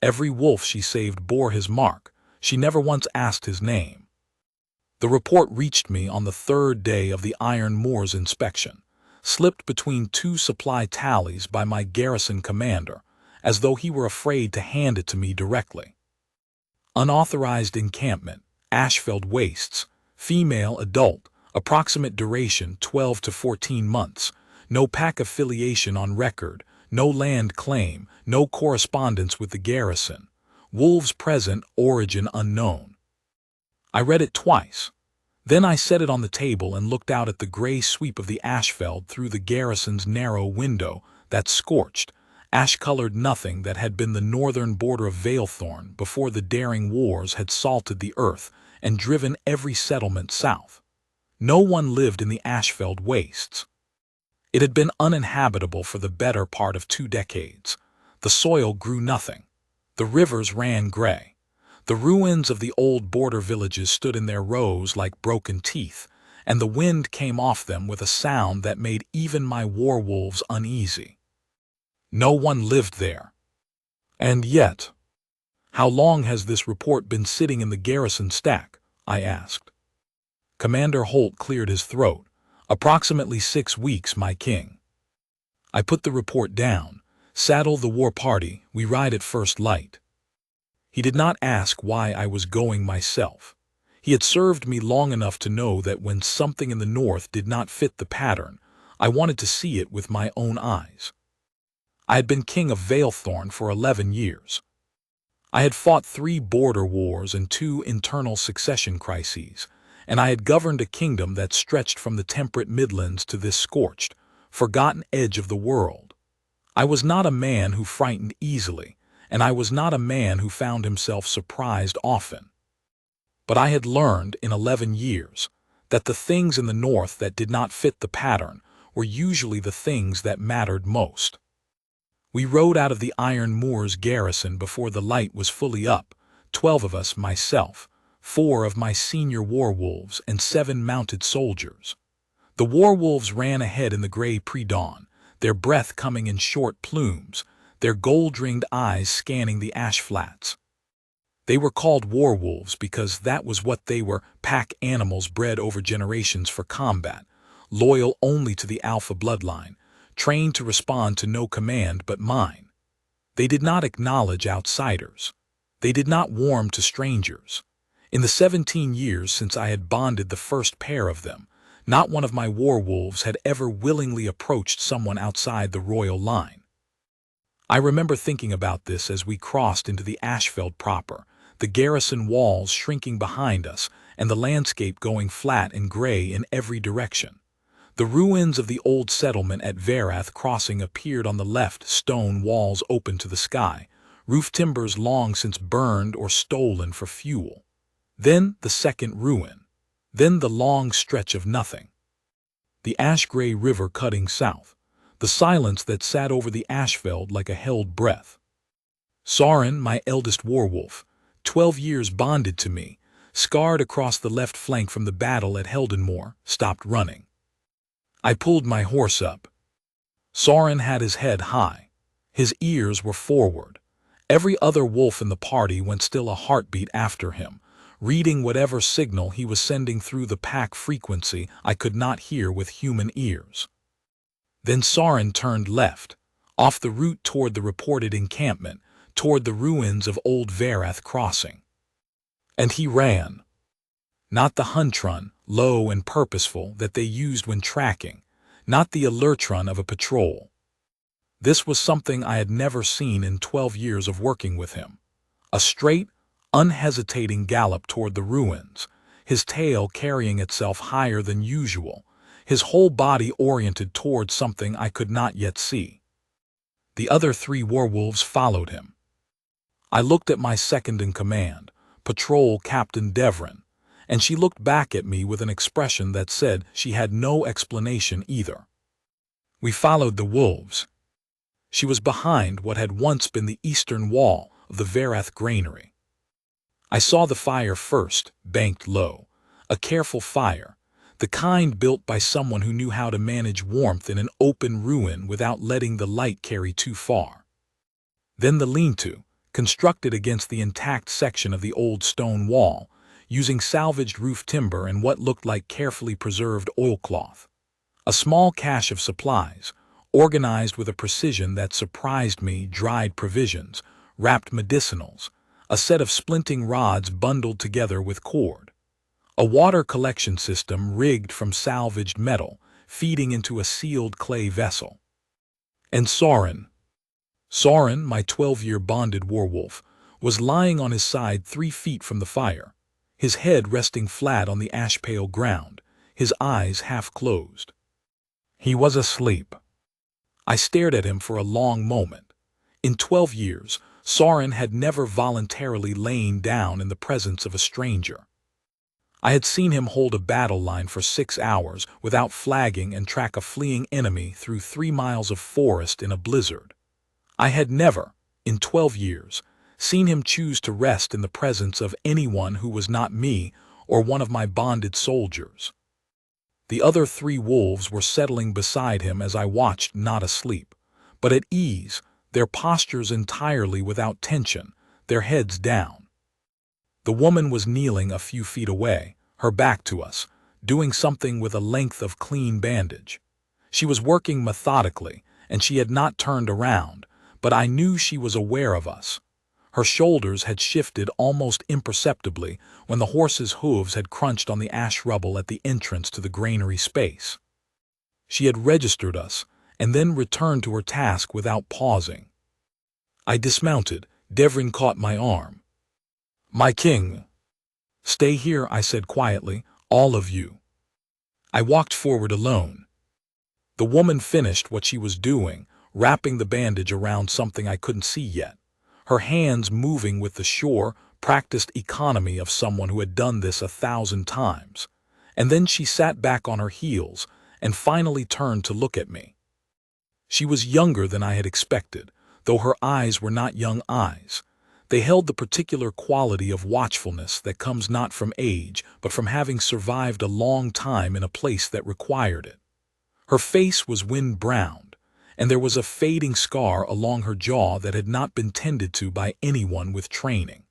Every wolf she saved bore his mark. She never once asked his name. The report reached me on the third day of the Iron Moor's inspection, slipped between two supply tallies by my garrison commander, as though he were afraid to hand it to me directly. Unauthorized encampment, Ashfeld Wastes, female adult, approximate duration 12 to 14 months, no pack affiliation on record, no land claim, no correspondence with the garrison, wolves present, origin unknown. I read it twice. Then I set it on the table and looked out at the gray sweep of the Ashfeld through the garrison's narrow window, that scorched, ash-colored nothing that had been the northern border of Valethorn before the daring wars had salted the earth and driven every settlement south. No one lived in the Ashfeld Wastes. It had been uninhabitable for the better part of 2 decades. The soil grew nothing. The rivers ran gray. The ruins of the old border villages stood in their rows like broken teeth, and the wind came off them with a sound that made even my war wolves uneasy. No one lived there. And yet, how long has this report been sitting in the garrison stack? I asked. Commander Holt cleared his throat. Approximately 6 weeks, my king. I put the report down. Saddle the war party, we ride at first light. He did not ask why I was going myself. He had served me long enough to know that when something in the north did not fit the pattern, I wanted to see it with my own eyes. I had been king of Valethorn for 11 years. I had fought 3 border wars and 2 internal succession crises, and I had governed a kingdom that stretched from the temperate Midlands to this scorched, forgotten edge of the world. I was not a man who frightened easily, and I was not a man who found himself surprised often. But I had learned in 11 years that the things in the north that did not fit the pattern were usually the things that mattered most. We rode out of the Iron Moor's garrison before the light was fully up, 12 of us, myself, 4 of my senior war wolves, and 7 mounted soldiers. The war wolves ran ahead in the gray pre-dawn, their breath coming in short plumes, their gold-ringed eyes scanning the ash flats. They were called war wolves because that was what they were, pack animals bred over generations for combat, loyal only to the alpha bloodline, trained to respond to no command but mine. They did not acknowledge outsiders. They did not warm to strangers. In the 17 years since I had bonded the first pair of them, not one of my war wolves had ever willingly approached someone outside the royal line. I remember thinking about this as we crossed into the Ashfeld proper, the garrison walls shrinking behind us and the landscape going flat and gray in every direction. The ruins of the old settlement at Varath Crossing appeared on the left, stone walls open to the sky, roof timbers long since burned or stolen for fuel. Then the second ruin. Then the long stretch of nothing. The ash-gray river cutting south. The silence that sat over the Ashfeld like a held breath. Sorin, my eldest warwolf, 12 years bonded to me, scarred across the left flank from the battle at Heldenmoor, stopped running. I pulled my horse up. Sorin had his head high. His ears were forward. Every other wolf in the party went still a heartbeat after him, reading whatever signal he was sending through the pack frequency I could not hear with human ears. Then Sorin turned left, off the route toward the reported encampment, toward the ruins of Old Varath Crossing. And he ran. Not the huntron, low and purposeful, that they used when tracking, not the alertron of a patrol. This was something I had never seen in 12 years of working with him. A straight, unhesitating gallop toward the ruins, his tail carrying itself higher than usual, his whole body oriented toward something I could not yet see. The other 3 warwolves followed him. I looked at my second-in-command, Patrol Captain Devrin, and she looked back at me with an expression that said she had no explanation either. We followed the wolves. She was behind what had once been the eastern wall of the Varath granary. I saw the fire first, banked low, a careful fire, the kind built by someone who knew how to manage warmth in an open ruin without letting the light carry too far. Then the lean-to, constructed against the intact section of the old stone wall, using salvaged roof timber and what looked like carefully preserved oilcloth. A small cache of supplies, organized with a precision that surprised me: dried provisions, wrapped medicinals, a set of splinting rods bundled together with cord, a water collection system rigged from salvaged metal, feeding into a sealed clay vessel. And Soren, my 12-year bonded werewolf, was lying on his side 3 feet from the fire, his head resting flat on the ash-pale ground, his eyes half closed. He was asleep. I stared at him for a long moment. In 12 years, Soren had never voluntarily lain down in the presence of a stranger. I had seen him hold a battle line for 6 hours without flagging and track a fleeing enemy through 3 miles of forest in a blizzard. I had never, in 12 years, seen him choose to rest in the presence of anyone who was not me or one of my bonded soldiers. The other 3 wolves were settling beside him as I watched, not asleep, but at ease, their postures entirely without tension, their heads down. The woman was kneeling a few feet away, her back to us, doing something with a length of clean bandage. She was working methodically, and she had not turned around, but I knew she was aware of us. Her shoulders had shifted almost imperceptibly when the horse's hooves had crunched on the ash rubble at the entrance to the granary space. She had registered us, and then returned to her task without pausing. I dismounted. Devrin caught my arm. "My king." "Stay here," I said quietly, "all of you." I walked forward alone. The woman finished what she was doing, wrapping the bandage around something I couldn't see yet, her hands moving with the sure, practiced economy of someone who had done this 1,000 times. And then she sat back on her heels and finally turned to look at me. She was younger than I had expected, though her eyes were not young eyes. They held the particular quality of watchfulness that comes not from age, but from having survived a long time in a place that required it. Her face was wind-browned, and there was a fading scar along her jaw that had not been tended to by anyone with training.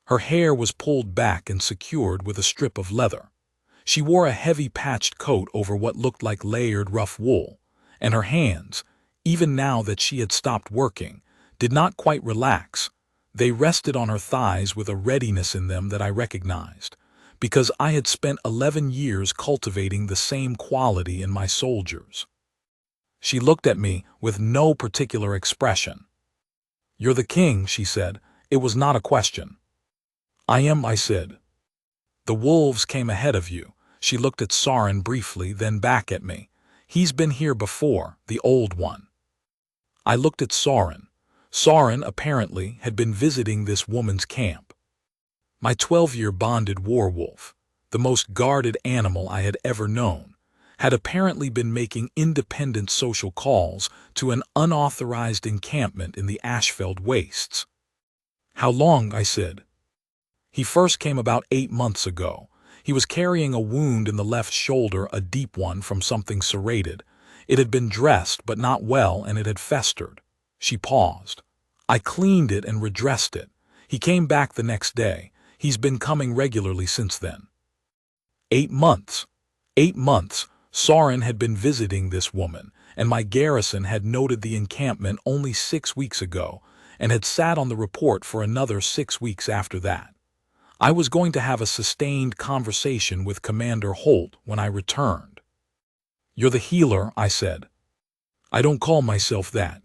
Her hair was pulled back and secured with a strip of leather. She wore a heavy patched coat over what looked like layered rough wool, and her hands, even now that she had stopped working, did not quite relax. They rested on her thighs with a readiness in them that I recognized, because I had spent 11 years cultivating the same quality in my soldiers. She looked at me with no particular expression. "You're the king," she said. It was not a question. "I am," I said. "The wolves came ahead of you." She looked at Soren briefly, then back at me. "He's been here before, the old one." I looked at Soren. Soren, apparently, had been visiting this woman's camp. My 12-year bonded werewolf, the most guarded animal I had ever known, had apparently been making independent social calls to an unauthorized encampment in the Ashfeld wastes. "How long?" I said. "He first came about 8 months ago. He was carrying a wound in the left shoulder, a deep one from something serrated. It had been dressed, but not well, and it had festered." She paused. "I cleaned it and redressed it. He came back the next day. He's been coming regularly since then." 8 months. 8 months. Soren had been visiting this woman, and my garrison had noted the encampment only 6 weeks ago, and had sat on the report for another 6 weeks after that. I was going to have a sustained conversation with Commander Holt when I returned. "You're the healer," I said. "I don't call myself that."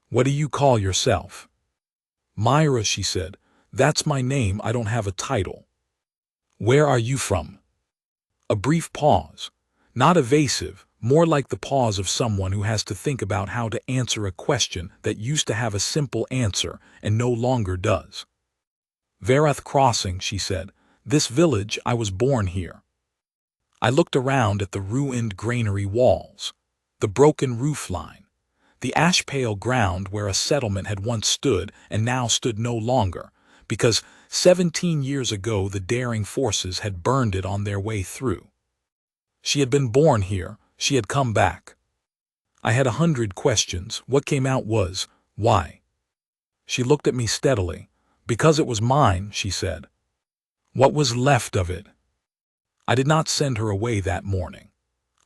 "What do you call yourself?" "Myra," she said. "That's my name. I don't have a title." "Where are you from?" A brief pause. Not evasive, more like the pause of someone who has to think about how to answer a question that used to have a simple answer and no longer does. "Varath Crossing," she said. "This village, I was born here." I looked around at the ruined granary walls, the broken roof line, the ash-pale ground where a settlement had once stood and now stood no longer, because 17 years ago the daring forces had burned it on their way through. She had been born here, she had come back. I had 100 questions. What came out was, why? She looked at me steadily. Because it was mine, she said. What was left of it? I did not send her away that morning.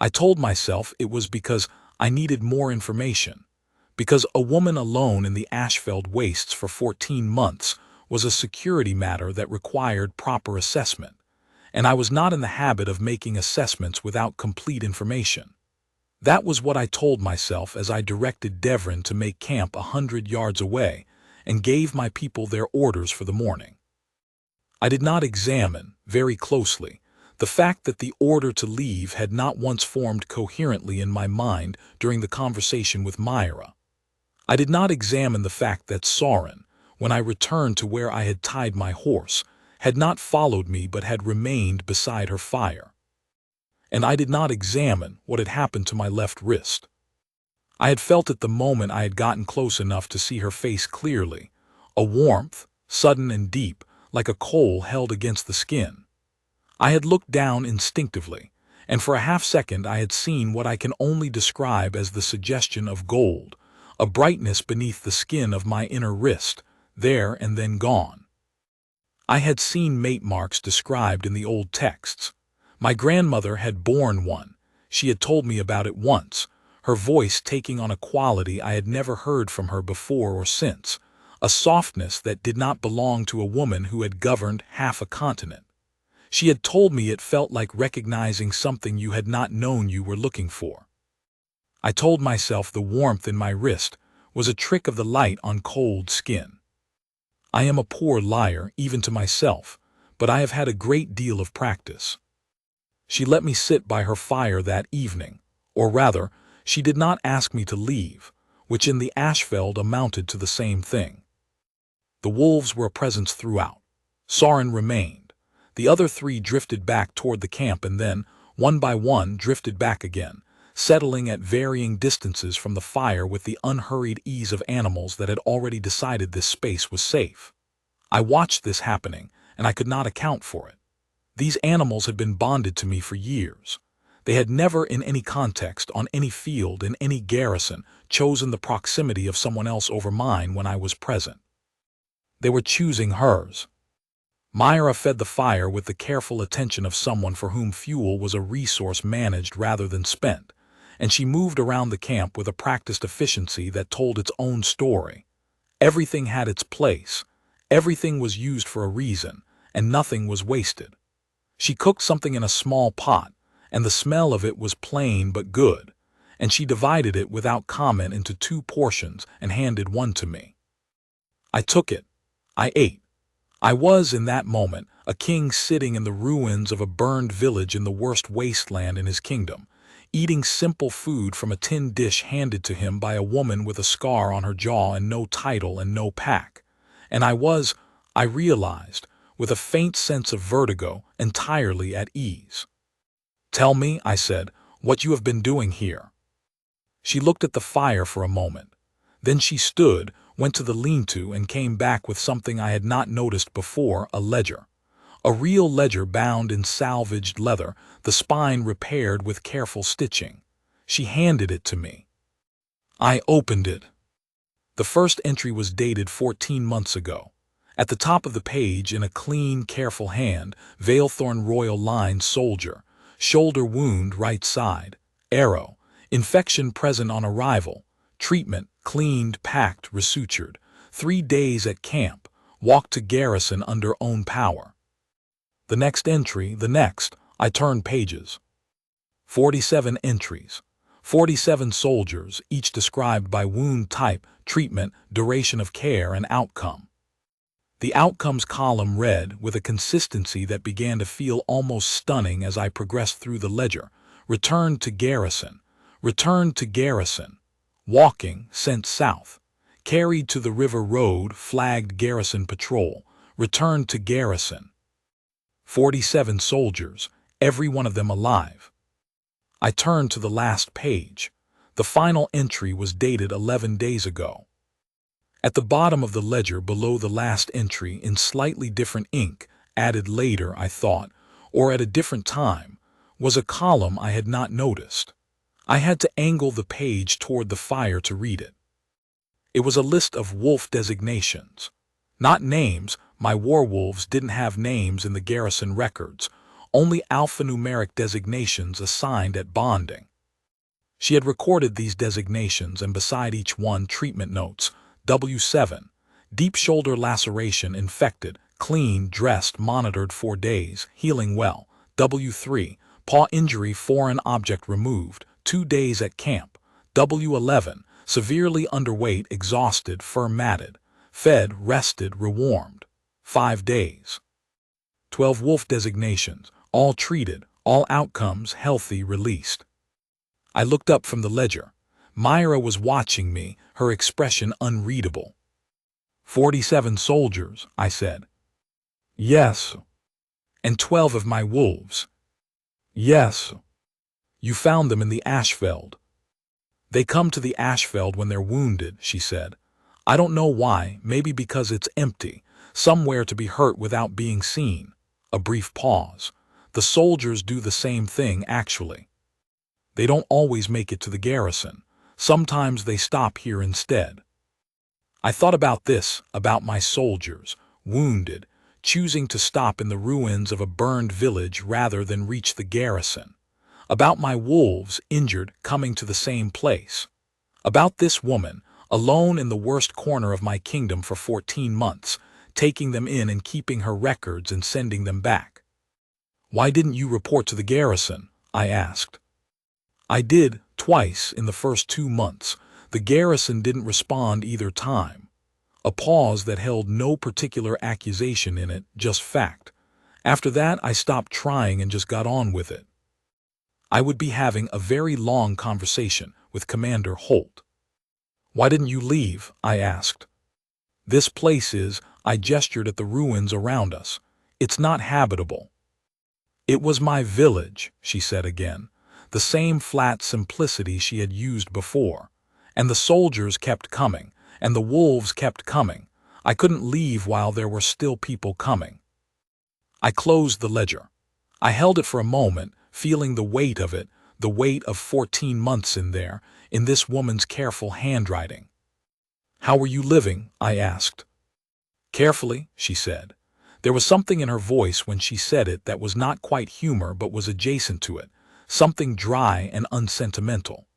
I told myself it was because I needed more information, because a woman alone in the Ashfeld wastes for 14 months was a security matter that required proper assessment, and I was not in the habit of making assessments without complete information. That was what I told myself as I directed Devrin to make camp 100 yards away and gave my people their orders for the morning. I did not examine, very closely, the fact that the order to leave had not once formed coherently in my mind during the conversation with Myra. I did not examine the fact that Soren, when I returned to where I had tied my horse, had not followed me but had remained beside her fire. And I did not examine what had happened to my left wrist. I had felt it the moment I had gotten close enough to see her face clearly, a warmth, sudden and deep, like a coal held against the skin. I had looked down instinctively, and for a half-second I had seen what I can only describe as the suggestion of gold, a brightness beneath the skin of my inner wrist, there and then gone. I had seen mate marks described in the old texts. My grandmother had borne one. She had told me about it once, her voice taking on a quality I had never heard from her before or since, a softness that did not belong to a woman who had governed half a continent. She had told me it felt like recognizing something you had not known you were looking for. I told myself the warmth in my wrist was a trick of the light on cold skin. I am a poor liar, even to myself, but I have had a great deal of practice. She let me sit by her fire that evening, or rather, she did not ask me to leave, which in the Ashfeld amounted to the same thing. The wolves were a presence throughout. Soren remained. The other three drifted back toward the camp and then, one by one, drifted back again, settling at varying distances from the fire with the unhurried ease of animals that had already decided this space was safe. I watched this happening, and I could not account for it. These animals had been bonded to me for years. They had never in any context, on any field, in any garrison, chosen the proximity of someone else over mine when I was present. They were choosing hers. Myra fed the fire with the careful attention of someone for whom fuel was a resource managed rather than spent, and she moved around the camp with a practiced efficiency that told its own story. Everything had its place, everything was used for a reason, and nothing was wasted. She cooked something in a small pot, and the smell of it was plain but good, and she divided it without comment into 2 portions and handed one to me. I took it. I ate. I was, in that moment, a king sitting in the ruins of a burned village in the worst wasteland in his kingdom, eating simple food from a tin dish handed to him by a woman with a scar on her jaw and no title and no pack. And I realized, with a faint sense of vertigo, entirely at ease. "Tell me," I said, "what you have been doing here." She looked at the fire for a moment. Then she stood, went to the lean-to and came back with something I had not noticed before, a ledger. A real ledger bound in salvaged leather, the spine repaired with careful stitching. She handed it to me. I opened it. The first entry was dated 14 months ago. At the top of the page, in a clean, careful hand, Valethorn Royal Line Soldier, shoulder wound right side, arrow, infection present on arrival, treatment, cleaned, packed, resutured, 3 days at camp, walked to garrison under own power. The next entry, the next, I turned pages. 47 entries, 47 soldiers, each described by wound type, treatment, duration of care, and outcome. The outcomes column read, with a consistency that began to feel almost stunning as I progressed through the ledger, returned to garrison, walking, sent south, carried to the river road, flagged garrison patrol, returned to garrison. 47 soldiers, every one of them alive. I turned to the last page. The final entry was dated 11 days ago. At the bottom of the ledger below the last entry, in slightly different ink, added later, I thought, or at a different time, was a column I had not noticed. I had to angle the page toward the fire to read it. It was a list of wolf designations. Not names, my werewolves didn't have names in the garrison records, only alphanumeric designations assigned at bonding. She had recorded these designations and beside each one treatment notes: W7, deep shoulder laceration infected, clean, dressed, monitored 4 days, healing well. W3, paw injury, foreign object removed, 2 days at camp. W11, severely underweight, exhausted, fur matted, fed, rested, rewarmed, 5 days. 12 wolf designations, all treated, all outcomes healthy, released. I looked up from the ledger. Myra was watching me, her expression unreadable. 47 soldiers, I said. Yes. And 12 of my wolves. Yes. You found them in the Ashveld. They come to the Ashveld when they're wounded, she said. I don't know why, maybe because it's empty, somewhere to be hurt without being seen. A brief pause. The soldiers do the same thing, actually. They don't always make it to the garrison. Sometimes they stop here instead. I thought about this, about my soldiers, wounded, choosing to stop in the ruins of a burned village rather than reach the garrison. About my wolves, injured, coming to the same place. About this woman, alone in the worst corner of my kingdom for 14 months, taking them in and keeping her records and sending them back. Why didn't you report to the garrison? I asked. I did, twice in the first 2 months. The garrison didn't respond either time. A pause that held no particular accusation in it, just fact. After that, I stopped trying and just got on with it. I would be having a very long conversation with Commander Holt. Why didn't you leave? I asked. This place is, I gestured at the ruins around us. It's not habitable. It was my village, she said again, the same flat simplicity she had used before. And the soldiers kept coming, and the wolves kept coming. I couldn't leave while there were still people coming. I closed the ledger. I held it for a moment, feeling the weight of it, the weight of 14 months in there, in this woman's careful handwriting. How were you living? I asked. Carefully, she said. There was something in her voice when she said it that was not quite humor but was adjacent to it, something dry and unsentimental.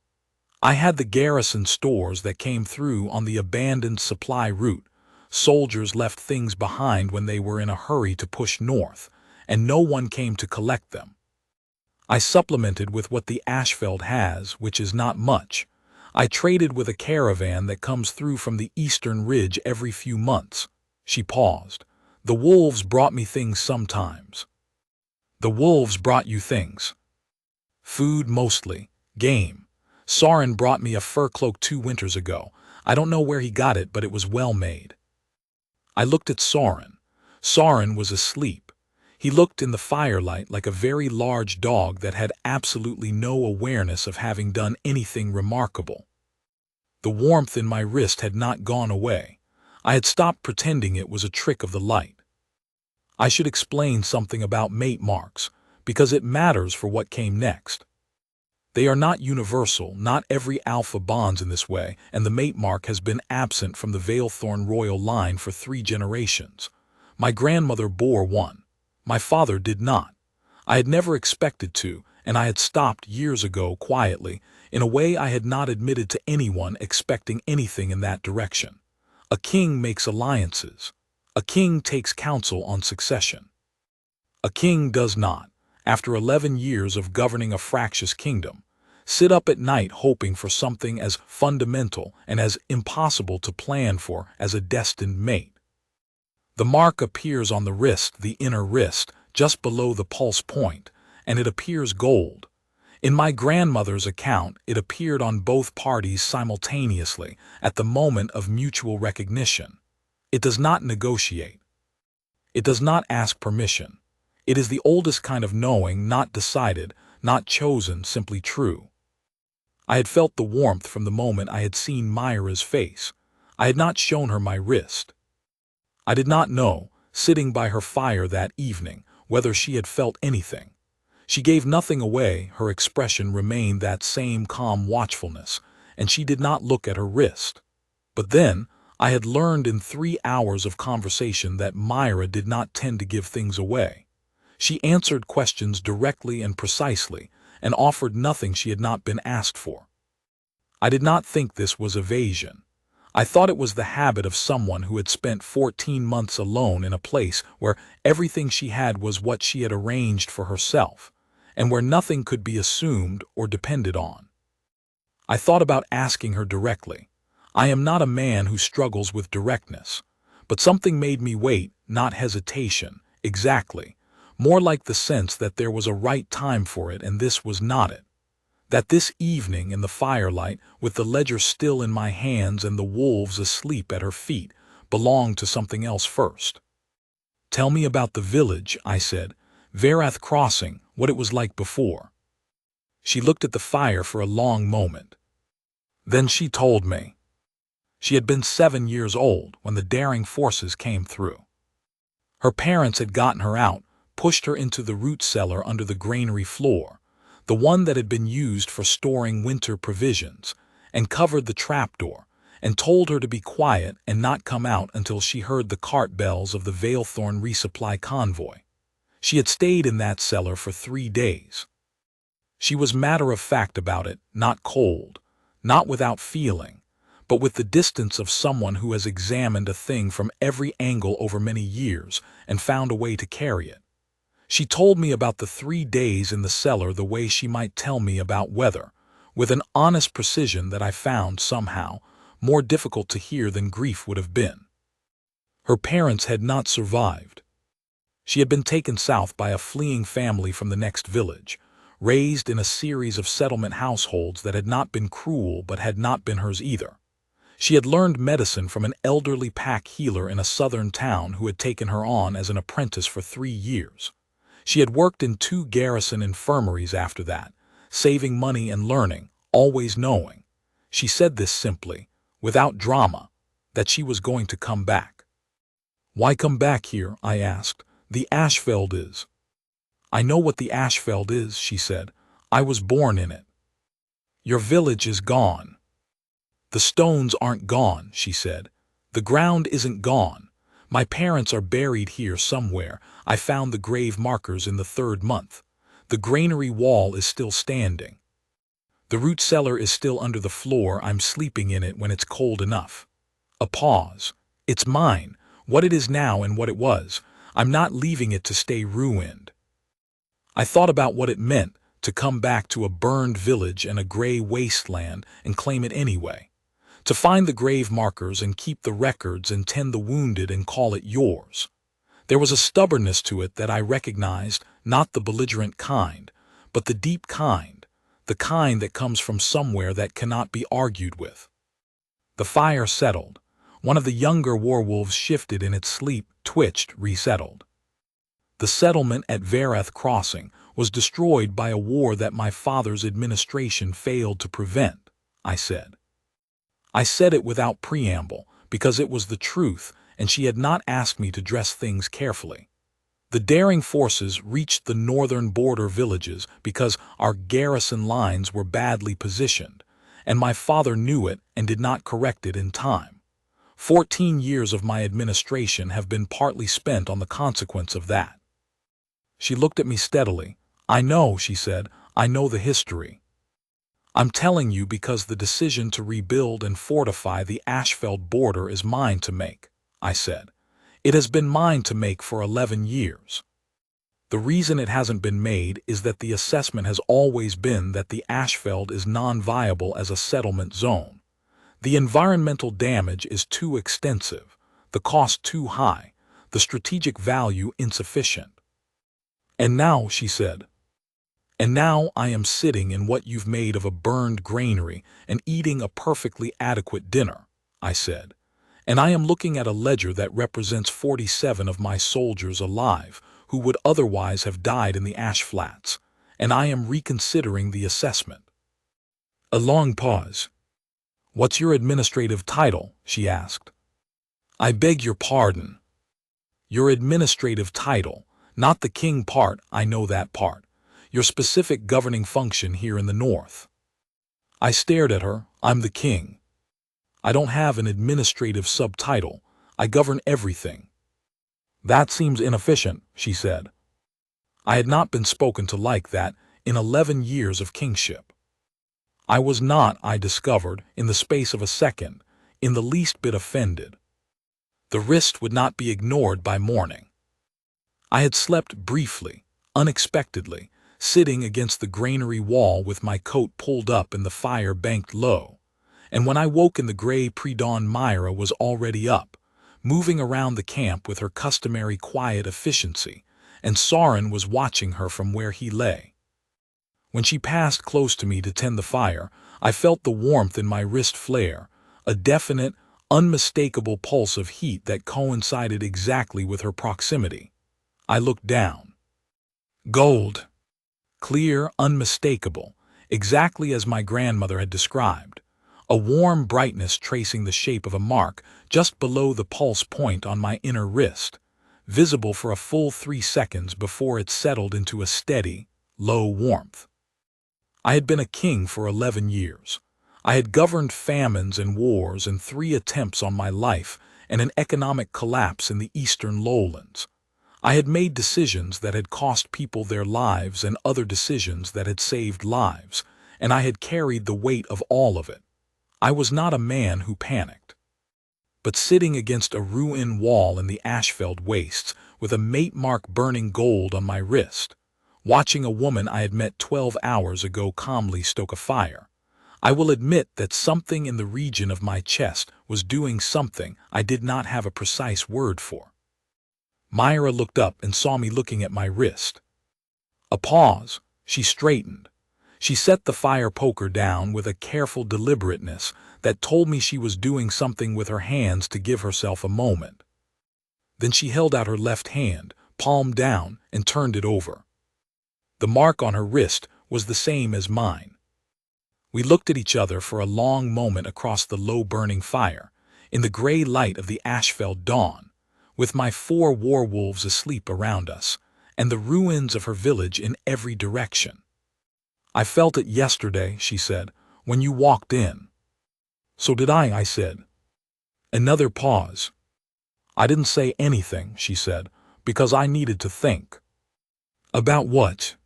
I had the garrison stores that came through on the abandoned supply route. Soldiers left things behind when they were in a hurry to push north, and no one came to collect them. I supplemented with what the Ashveld has, which is not much. I traded with a caravan that comes through from the eastern ridge every few months. She paused. The wolves brought me things sometimes. The wolves brought you things. Food mostly. Game. Soren brought me a fur cloak 2 winters ago. I don't know where he got it, but it was well made. I looked at Soren. Soren was asleep. He looked in the firelight like a very large dog that had absolutely no awareness of having done anything remarkable. The warmth in my wrist had not gone away. I had stopped pretending it was a trick of the light. I should explain something about mate marks, because it matters for what came next. They are not universal, not every alpha bonds in this way, and the mate mark has been absent from the Valethorn royal line for 3 generations. My grandmother bore one. My father did not. I had never expected to, and I had stopped years ago quietly, in a way I had not admitted to anyone expecting anything in that direction. A king makes alliances. A king takes counsel on succession. A king does not, after 11 years of governing a fractious kingdom, sit up at night hoping for something as fundamental and as impossible to plan for as a destined mate. The mark appears on the wrist, the inner wrist, just below the pulse point, and it appears gold. In my grandmother's account, it appeared on both parties simultaneously, at the moment of mutual recognition. It does not negotiate. It does not ask permission. It is the oldest kind of knowing, not decided, not chosen, simply true. I had felt the warmth from the moment I had seen Myra's face. I had not shown her my wrist. I did not know, sitting by her fire that evening, whether she had felt anything. She gave nothing away, her expression remained that same calm watchfulness, and she did not look at her wrist. But then, I had learned in 3 hours of conversation that Myra did not tend to give things away. She answered questions directly and precisely, and offered nothing she had not been asked for. I did not think this was evasion. I thought it was the habit of someone who had spent 14 months alone in a place where everything she had was what she had arranged for herself, and where nothing could be assumed or depended on. I thought about asking her directly. I am not a man who struggles with directness, but something made me wait, not hesitation, exactly, more like the sense that there was a right time for it and this was not it. That this evening in the firelight, with the ledger still in my hands and the wolves asleep at her feet, belonged to something else first. Tell me about the village, I said, Verath Crossing, what it was like before. She looked at the fire for a long moment. Then she told me. She had been 7 years old when the daring forces came through. Her parents had gotten her out, pushed her into the root cellar under the granary floor, the one that had been used for storing winter provisions, and covered the trapdoor, and told her to be quiet and not come out until she heard the cart bells of the Valethorn resupply convoy. She had stayed in that cellar for 3 days. She was matter-of-fact about it, not cold, not without feeling, but with the distance of someone who has examined a thing from every angle over many years and found a way to carry it. She told me about the 3 days in the cellar the way she might tell me about weather, with an honest precision that I found, somehow, more difficult to hear than grief would have been. Her parents had not survived. She had been taken south by a fleeing family from the next village, raised in a series of settlement households that had not been cruel but had not been hers either. She had learned medicine from an elderly pack healer in a southern town who had taken her on as an apprentice for 3 years. She had worked in 2 garrison infirmaries after that, saving money and learning, always knowing. She said this simply, without drama, that she was going to come back. Why come back here? I asked. The Ashfeld is. I know what the Ashfeld is, she said. I was born in it. Your village is gone. The stones aren't gone, she said. The ground isn't gone. My parents are buried here somewhere. I found the grave markers in the 3rd month. The granary wall is still standing. The root cellar is still under the floor. I'm sleeping in it when it's cold enough. A pause. It's mine, what it is now and what it was. I'm not leaving it to stay ruined. I thought about what it meant to come back to a burned village and a gray wasteland and claim it anyway. To find the grave markers and keep the records and tend the wounded and call it yours. There was a stubbornness to it that I recognized, not the belligerent kind, but the deep kind, the kind that comes from somewhere that cannot be argued with. The fire settled. One of the younger werewolves shifted in its sleep, twitched, resettled. The settlement at Verath Crossing was destroyed by a war that my father's administration failed to prevent, I said. I said it without preamble, because it was the truth, and she had not asked me to dress things carefully. The daring forces reached the northern border villages because our garrison lines were badly positioned, and my father knew it and did not correct it in time. 14 years of my administration have been partly spent on the consequence of that. She looked at me steadily. I know, she said, I know the history. I'm telling you because the decision to rebuild and fortify the Ashfeld border is mine to make, I said. It has been mine to make for 11 years. The reason it hasn't been made is that the assessment has always been that the Ashfeld is non-viable as a settlement zone. The environmental damage is too extensive, the cost too high, the strategic value insufficient. And now, she said, and now I am sitting in what you've made of a burned granary and eating a perfectly adequate dinner, I said. And I am looking at a ledger that represents 47 of my soldiers alive who would otherwise have died in the ash flats, and I am reconsidering the assessment. A long pause. What's your administrative title? She asked. I beg your pardon. Your administrative title, not the king part, I know that part. Your specific governing function here in the north. I stared at her. I'm the king. I don't have an administrative subtitle. I govern everything. That seems inefficient, she said. I had not been spoken to like that in 11 years of kingship. I was not, I discovered, in the space of a second, in the least bit offended. The wrist would not be ignored by morning. I had slept briefly, unexpectedly, sitting against the granary wall with my coat pulled up and the fire banked low, and when I woke in the gray pre-dawn, Myra was already up, moving around the camp with her customary quiet efficiency, and Soren was watching her from where he lay. When she passed close to me to tend the fire, I felt the warmth in my wrist flare, a definite, unmistakable pulse of heat that coincided exactly with her proximity. I looked down. Gold. Clear, unmistakable, exactly as my grandmother had described. A warm brightness tracing the shape of a mark just below the pulse point on my inner wrist, visible for a full 3 seconds before it settled into a steady, low warmth. I had been a king for 11 years. I had governed famines and wars and 3 attempts on my life and an economic collapse in the eastern lowlands. I had made decisions that had cost people their lives and other decisions that had saved lives, and I had carried the weight of all of it. I was not a man who panicked. But sitting against a ruined wall in the Ashfeld wastes, with a mate mark burning gold on my wrist, watching a woman I had met 12 hours ago calmly stoke a fire, I will admit that something in the region of my chest was doing something I did not have a precise word for. Myra looked up and saw me looking at my wrist. A pause. She straightened. She set the fire poker down with a careful deliberateness that told me she was doing something with her hands to give herself a moment. Then she held out her left hand, palm down, and turned it over. The mark on her wrist was the same as mine. We looked at each other for a long moment across the low-burning fire, in the gray light of the Ashfeld dawn, with my 4 werewolves asleep around us, and the ruins of her village in every direction. I felt it yesterday, she said, when you walked in. So did I said. Another pause. I didn't say anything, she said, because I needed to think. About what?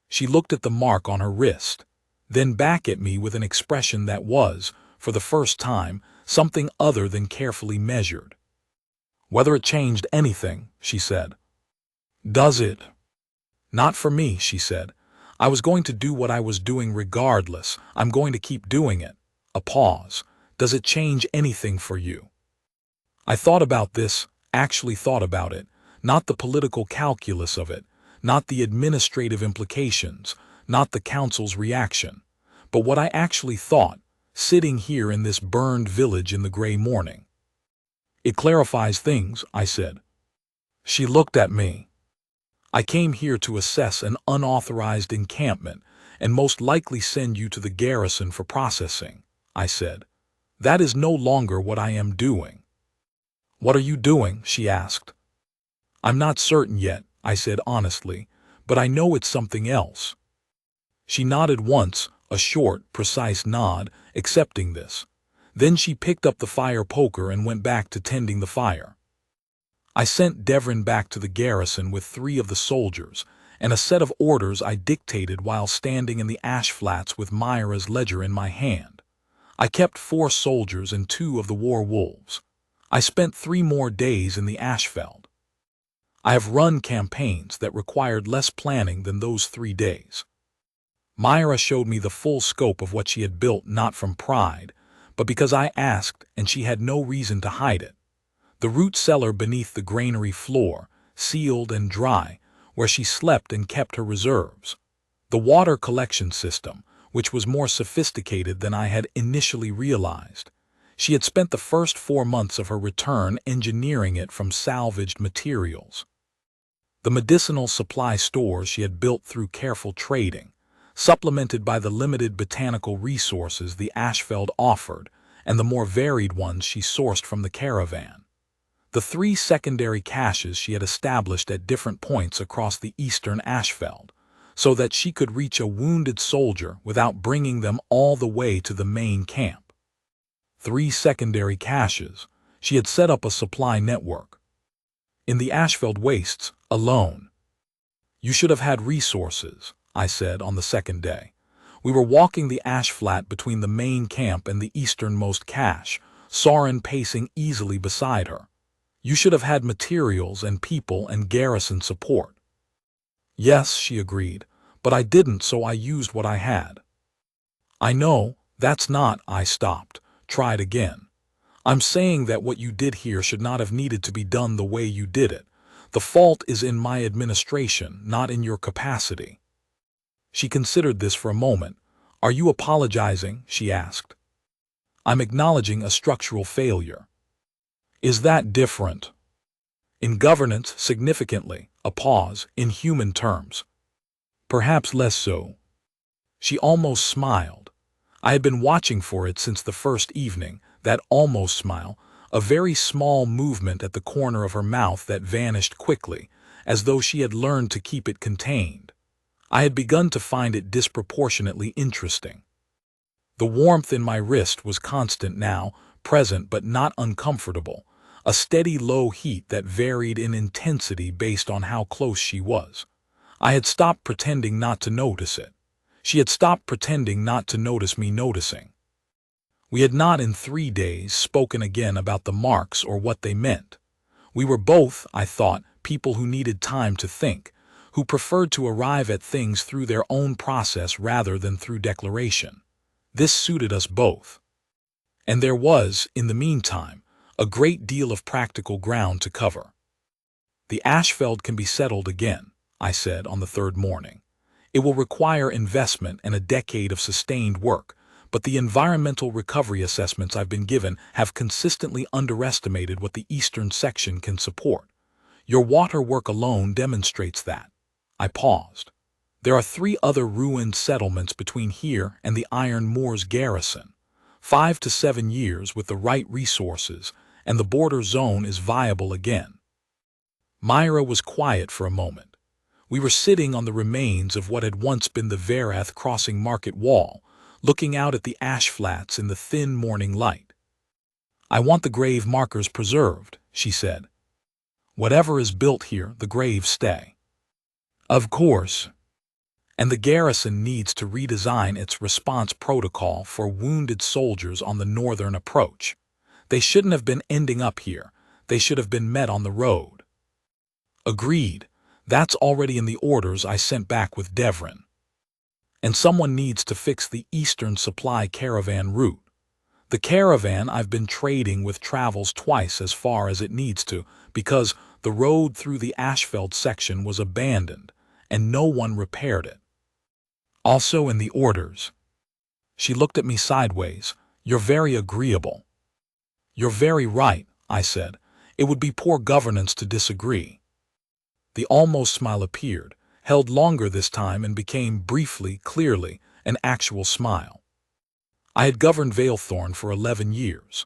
She looked at the mark on her wrist, then back at me with an expression that was, for the first time, something other than carefully measured. Whether it changed anything, she said. Does it? Not for me, she said. I was going to do what I was doing regardless. I'm going to keep doing it. A pause. Does it change anything for you? I thought about this, actually thought about it, not the political calculus of it, not the administrative implications, not the council's reaction, but what I actually thought, sitting here in this burned village in the gray morning. It clarifies things, I said. She looked at me. I came here to assess an unauthorized encampment and most likely send you to the garrison for processing, I said. That is no longer what I am doing. What are you doing? She asked. I'm not certain yet, I said honestly, but I know it's something else. She nodded once, a short, precise nod, accepting this. Then she picked up the fire poker and went back to tending the fire. I sent Devrin back to the garrison with 3 of the soldiers, and a set of orders I dictated while standing in the ash flats with Myra's ledger in my hand. I kept 4 soldiers and 2 of the war wolves. I spent 3 more days in the Ashfeld. I have run campaigns that required less planning than those 3 days. Myra showed me the full scope of what she had built, not from pride, but because I asked and she had no reason to hide it. The root cellar beneath the granary floor, sealed and dry, where she slept and kept her reserves. The water collection system, which was more sophisticated than I had initially realized. She had spent the first 4 months of her return engineering it from salvaged materials. The medicinal supply stores she had built through careful trading, supplemented by the limited botanical resources the Ashfeld offered and the more varied ones she sourced from the caravan. The 3 secondary caches she had established at different points across the eastern Ashfeld, so that she could reach a wounded soldier without bringing them all the way to the main camp. 3 secondary caches. She had set up a supply network. In the Ashfeld wastes, alone. You should have had resources, I said on the second day. We were walking the ash flat between the main camp and the easternmost cache, Soren pacing easily beside her. You should have had materials and people and garrison support. Yes, she agreed, but I didn't, so I used what I had. I know, that's not, I stopped, tried again. I'm saying that what you did here should not have needed to be done the way you did it. The fault is in my administration, not in your capacity. She considered this for a moment. Are you apologizing? She asked. I'm acknowledging a structural failure. Is that different? In governance, significantly. A pause, in human terms. Perhaps less so. She almost smiled. I had been watching for it since the first evening, that almost smile, a very small movement at the corner of her mouth that vanished quickly, as though she had learned to keep it contained. I had begun to find it disproportionately interesting. The warmth in my wrist was constant now, present but not uncomfortable, a steady low heat that varied in intensity based on how close she was. I had stopped pretending not to notice it. She had stopped pretending not to notice me noticing. We had not in 3 days spoken again about the marks or what they meant. We were both, I thought, people who needed time to think, who preferred to arrive at things through their own process rather than through declaration. This suited us both. And there was, in the meantime, a great deal of practical ground to cover. The Ashfeld can be settled again, I said on the third morning. It will require investment and a decade of sustained work, but the environmental recovery assessments I've been given have consistently underestimated what the eastern section can support. Your water work alone demonstrates that. I paused. There are 3 other ruined settlements between here and the Iron Moors garrison. 5 to 7 years with the right resources, and the border zone is viable again. Myra was quiet for a moment. We were sitting on the remains of what had once been the Verath crossing Market Wall, looking out at the ash flats in the thin morning light. I want the grave markers preserved, she said. Whatever is built here, the graves stay. Of course. And the garrison needs to redesign its response protocol for wounded soldiers on the northern approach. They shouldn't have been ending up here. They should have been met on the road. Agreed. That's already in the orders I sent back with Devrin. And someone needs to fix the eastern supply caravan route. The caravan I've been trading with travels twice as far as it needs to because the road through the Ashfeld section was abandoned and no one repaired it. Also in the orders. She looked at me sideways. You're very agreeable. You're very right, I said. It would be poor governance to disagree. The almost smile appeared, held longer this time and became briefly, clearly, an actual smile. I had governed Valethorn for 11 years.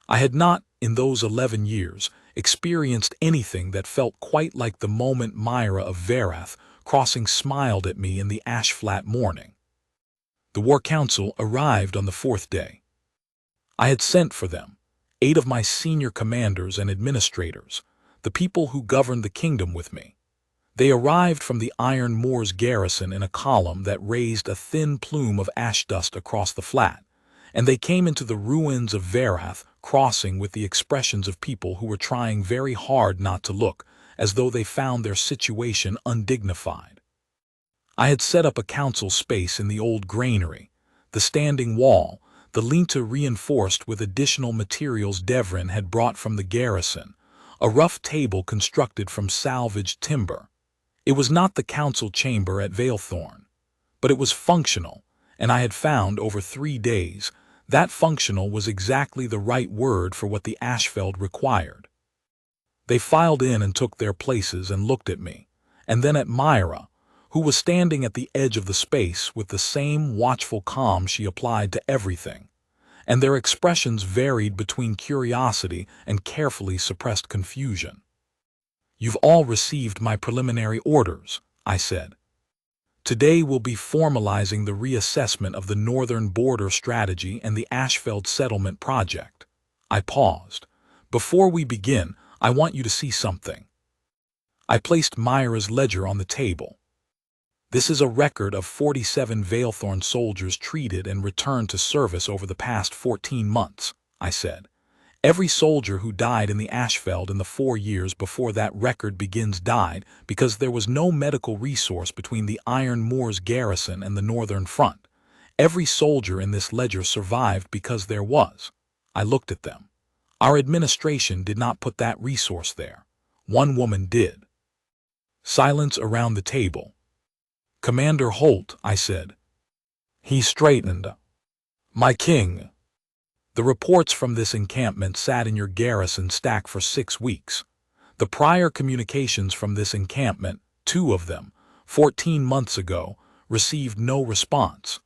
I had not, in those 11 years, experienced anything that felt quite like the moment Myra of Verath crossing smiled at me in the ash-flat morning. The War Council arrived on the 4th day. I had sent for them, 8 of my senior commanders and administrators, the people who governed the kingdom with me. They arrived from the Iron Moors garrison in a column that raised a thin plume of ash dust across the flat, and they came into the ruins of Verath, crossing with the expressions of people who were trying very hard not to look, as though they found their situation undignified. I had set up a council space in the old granary, the standing wall, the lintel reinforced with additional materials Devrin had brought from the garrison, a rough table constructed from salvaged timber. It was not the council chamber at Valethorn, but it was functional, and I had found over 3 days that functional was exactly the right word for what the Ashfeld required. They filed in and took their places and looked at me, and then at Myra, who was standing at the edge of the space with the same watchful calm she applied to everything, and their expressions varied between curiosity and carefully suppressed confusion. You've all received my preliminary orders, I said. Today we'll be formalizing the reassessment of the Northern Border Strategy and the Ashfeld Settlement Project. I paused. Before we begin, I want you to see something. I placed Myra's ledger on the table. This is a record of 47 Valethorn soldiers treated and returned to service over the past 14 months, I said. Every soldier who died in the Ashfeld in the 4 years before that record begins died because there was no medical resource between the Iron Moors garrison and the Northern Front. Every soldier in this ledger survived because there was. I looked at them. Our administration did not put that resource there. One woman did. Silence around the table. Commander Holt, I said. He straightened. My king. The reports from this encampment sat in your garrison stack for 6 weeks. The prior communications from this encampment, 2 of them, 14 months ago, received no response.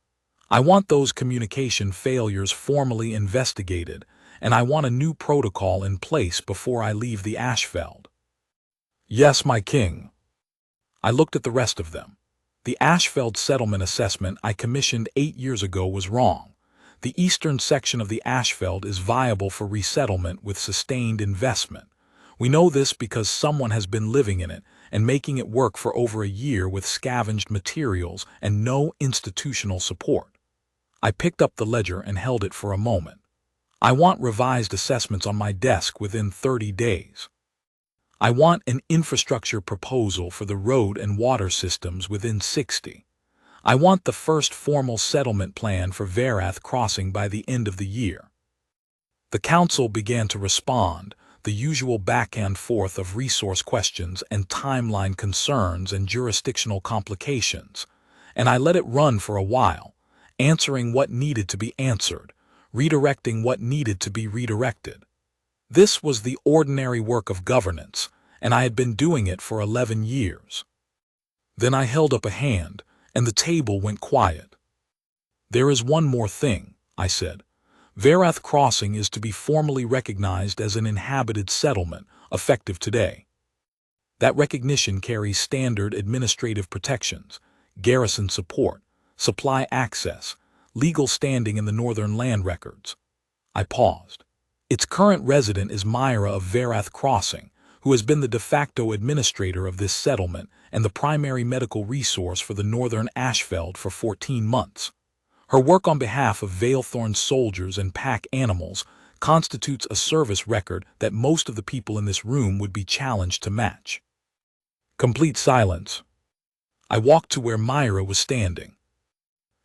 I want those communication failures formally investigated, and I want a new protocol in place before I leave the Ashfeld. Yes, my king. I looked at the rest of them. The Ashfeld settlement assessment I commissioned 8 years ago was wrong. The eastern section of the Ashfeld is viable for resettlement with sustained investment. We know this because someone has been living in it and making it work for over a year with scavenged materials and no institutional support. I picked up the ledger and held it for a moment. I want revised assessments on my desk within 30 days. I want an infrastructure proposal for the road and water systems within 60. I want the first formal settlement plan for Varath Crossing by the end of the year. The council began to respond, the usual back and forth of resource questions and timeline concerns and jurisdictional complications, and I let it run for a while, answering what needed to be answered, redirecting what needed to be redirected. This was the ordinary work of governance, and I had been doing it for 11 years. Then I held up a hand, and the table went quiet. There is one more thing, I said. Varath Crossing is to be formally recognized as an inhabited settlement, effective today. That recognition carries standard administrative protections, garrison support, supply access, legal standing in the Northern land records. I paused. Its current resident is Myra of Varath Crossing, who has been the de facto administrator of this settlement and the primary medical resource for the Northern Ashfeld for 14 months. Her work on behalf of Valethorn's soldiers and pack animals constitutes a service record that most of the people in this room would be challenged to match. Complete silence. I walked to where Myra was standing.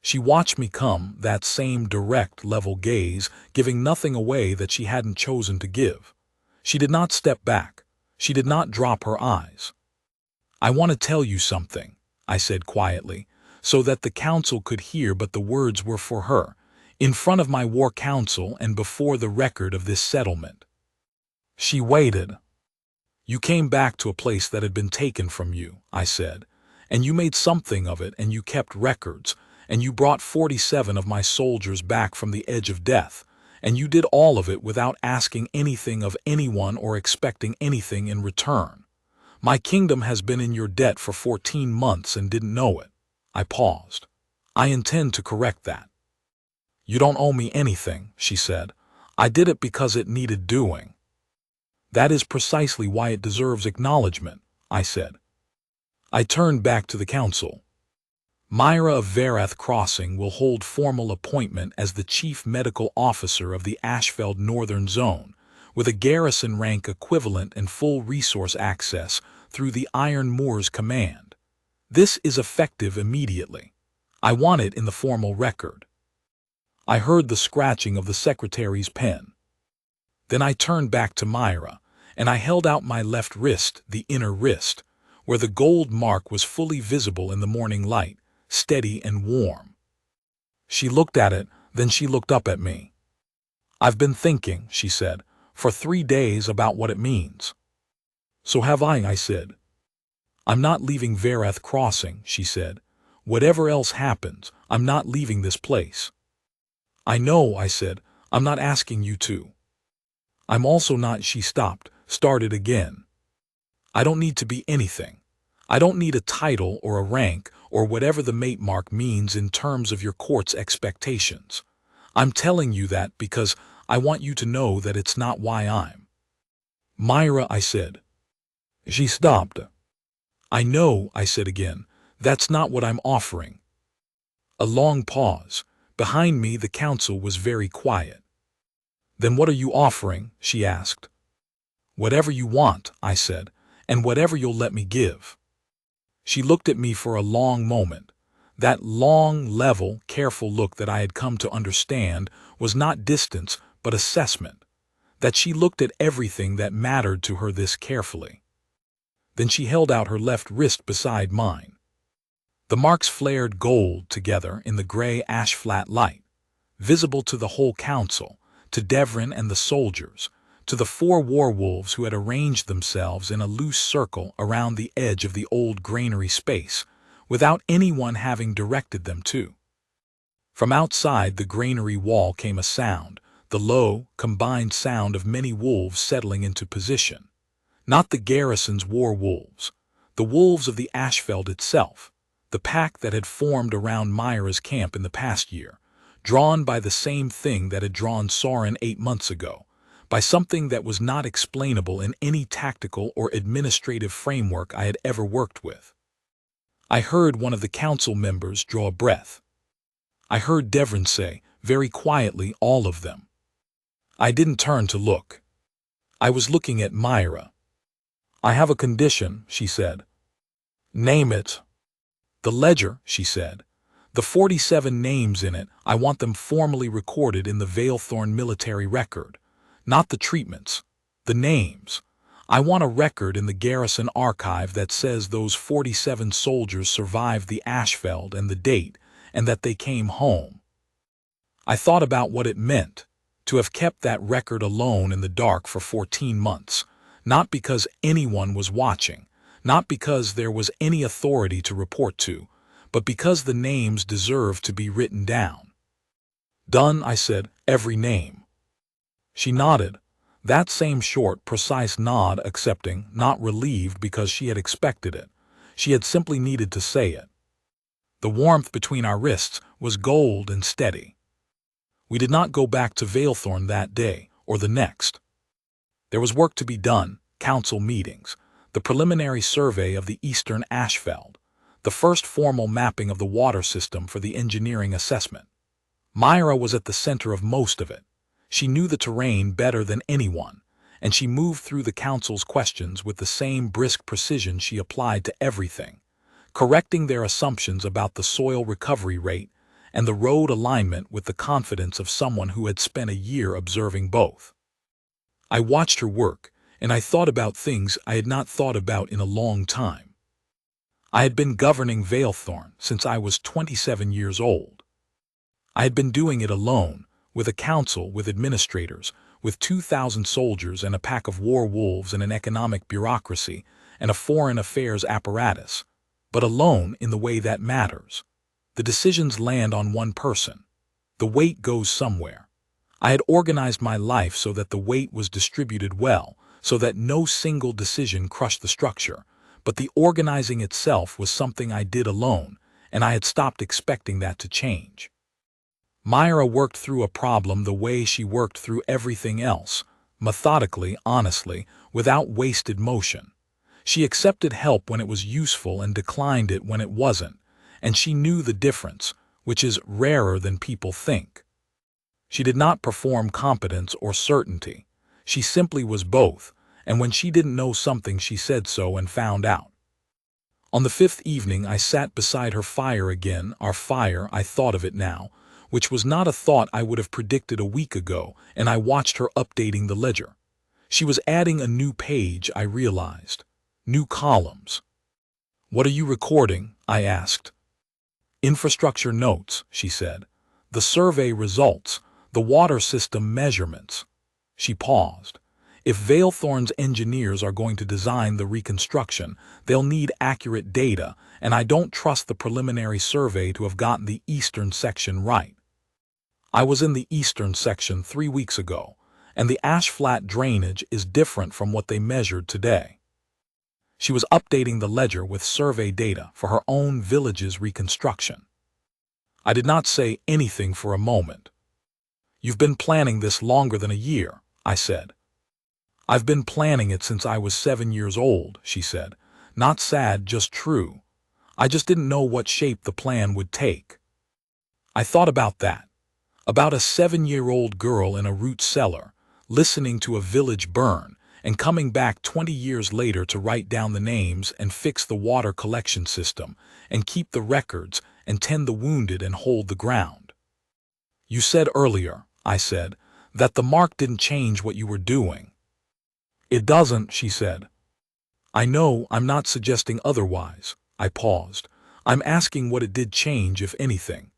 She watched me come, that same direct, level gaze, giving nothing away that she hadn't chosen to give. She did not step back. She did not drop her eyes. I want to tell you something, I said quietly, so that the council could hear, but the words were for her, in front of my war council and before the record of this settlement. She waited. You came back to a place that had been taken from you, I said, and you made something of it, and you kept records, and you brought 47 of my soldiers back from the edge of death, and you did all of it without asking anything of anyone or expecting anything in return. My kingdom has been in your debt for 14 months and didn't know it. I paused. I intend to correct that. You don't owe me anything, she said. I did it because it needed doing. That is precisely why it deserves acknowledgement, I said. I turned back to the council. Myra of Varath Crossing will hold formal appointment as the Chief Medical Officer of the Ashfeld Northern Zone, with a garrison rank equivalent and full resource access through the Iron Moors Command. This is effective immediately. I want it in the formal record. I heard the scratching of the secretary's pen. Then I turned back to Myra, and I held out my left wrist, the inner wrist, where the gold mark was fully visible in the morning light, steady and warm. She looked at it, then she looked up at me. I've been thinking, she said, for 3 days about what it means. So have I said. I'm not leaving Varath Crossing, she said. Whatever else happens, I'm not leaving this place. I know, I said. I'm not asking you to. I'm also not, she stopped, started again. I don't need to be anything. I don't need a title or a rank or whatever the mate mark means in terms of your court's expectations. I'm telling you that because I want you to know that it's not why I'm. Myra, I said. She stopped. I know, I said again. That's not what I'm offering. A long pause. Behind me, the counsel was very quiet. Then what are you offering? She asked. Whatever you want, I said, and whatever you'll let me give. She looked at me for a long moment. That long, level, careful look that I had come to understand was not distance, but assessment. That she looked at everything that mattered to her this carefully. Then she held out her left wrist beside mine. The marks flared gold together in the gray ash-flat light, visible to the whole council, to Devrin and the soldiers, to the 4 war wolves who had arranged themselves in a loose circle around the edge of the old granary space, without anyone having directed them to. From outside the granary wall came a sound, the low, combined sound of many wolves settling into position. Not the garrison's war wolves, the wolves of the Ashveld itself, the pack that had formed around Myra's camp in the past year, drawn by the same thing that had drawn Soren 8 months ago, by something that was not explainable in any tactical or administrative framework I had ever worked with. I heard one of the council members draw a breath. I heard Devrin say, very quietly, all of them. I didn't turn to look. I was looking at Myra. I have a condition, she said. Name it. The ledger, she said. The 47 names in it, I want them formally recorded in the Valethorn military record. Not the treatments, the names. I want a record in the garrison archive that says those 47 soldiers survived the Ashveld and the date, and that they came home. I thought about what it meant, to have kept that record alone in the dark for 14 months, not because anyone was watching, not because there was any authority to report to, but because the names deserved to be written down. Done, I said, every name. She nodded, that same short, precise nod, accepting, not relieved because she had expected it. She had simply needed to say it. The warmth between our wrists was gold and steady. We did not go back to Valethorn that day or the next. There was work to be done, council meetings, the preliminary survey of the eastern Ashveld, the first formal mapping of the water system for the engineering assessment. Myra was at the center of most of it. She knew the terrain better than anyone, and she moved through the council's questions with the same brisk precision she applied to everything, correcting their assumptions about the soil recovery rate and the road alignment with the confidence of someone who had spent a year observing both. I watched her work, and I thought about things I had not thought about in a long time. I had been governing Valethorn since I was 27 years old. I had been doing it alone, with a council, with administrators, with 2,000 soldiers and a pack of war wolves and an economic bureaucracy and a foreign affairs apparatus, but alone in the way that matters. The decisions land on one person. The weight goes somewhere. I had organized my life so that the weight was distributed well, so that no single decision crushed the structure, but the organizing itself was something I did alone, and I had stopped expecting that to change. Myra worked through a problem the way she worked through everything else, methodically, honestly, without wasted motion. She accepted help when it was useful and declined it when it wasn't, and she knew the difference, which is rarer than people think. She did not perform competence or certainty. She simply was both, and when she didn't know something she said so and found out. On the 5th evening I sat beside her fire again, our fire, I thought of it now, which was not a thought I would have predicted a week ago, and I watched her updating the ledger. She was adding a new page, I realized. New columns. What are you recording? I asked. Infrastructure notes, she said. The survey results, the water system measurements. She paused. If Valethorn's engineers are going to design the reconstruction, they'll need accurate data, and I don't trust the preliminary survey to have gotten the eastern section right. I was in the eastern section 3 weeks ago, and the ash-flat drainage is different from what they measured today. She was updating the ledger with survey data for her own village's reconstruction. I did not say anything for a moment. "You've been planning this longer than a year," I said. "I've been planning it since I was 7 years old," she said. Not sad, just true. I just didn't know what shape the plan would take. I thought about that. About a 7-year-old girl in a root cellar, listening to a village burn, and coming back 20 years later to write down the names and fix the water collection system, and keep the records, and tend the wounded and hold the ground. "You said earlier," I said, "that the mark didn't change what you were doing." "It doesn't," she said. "I know, I'm not suggesting otherwise." I paused. "I'm asking what it did change, if anything."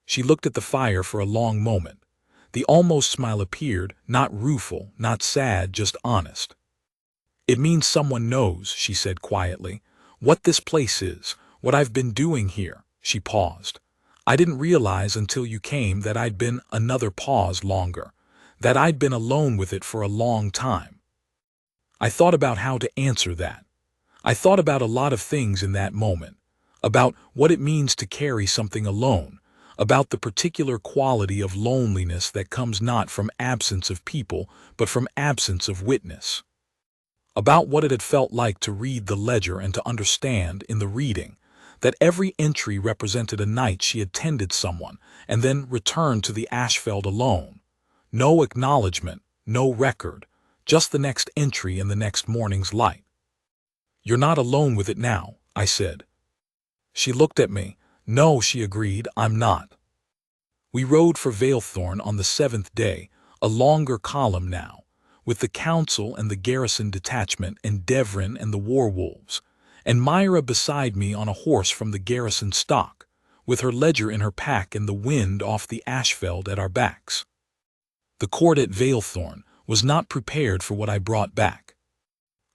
She looked at the fire for a long moment. The almost smile appeared, not rueful, not sad, just honest. "It means someone knows," she said quietly, "what this place is, what I've been doing here." She paused. "I didn't realize until you came that I'd been," another pause longer, "that I'd been alone with it for a long time." I thought about how to answer that. I thought about a lot of things in that moment, about what it means to carry something alone, about the particular quality of loneliness that comes not from absence of people, but from absence of witness. About what it had felt like to read the ledger and to understand, in the reading, that every entry represented a night she had tended someone and then returned to the ashfield alone. No acknowledgement, no record, just the next entry in the next morning's light. "You're not alone with it now," I said. She looked at me. "No," she agreed, "I'm not." We rode for Valethorn on the 7th day, a longer column now, with the council and the garrison detachment and Devrin and the war-wolves, and Myra beside me on a horse from the garrison stock, with her ledger in her pack and the wind off the ashfield at our backs. The court at Valethorn was not prepared for what I brought back.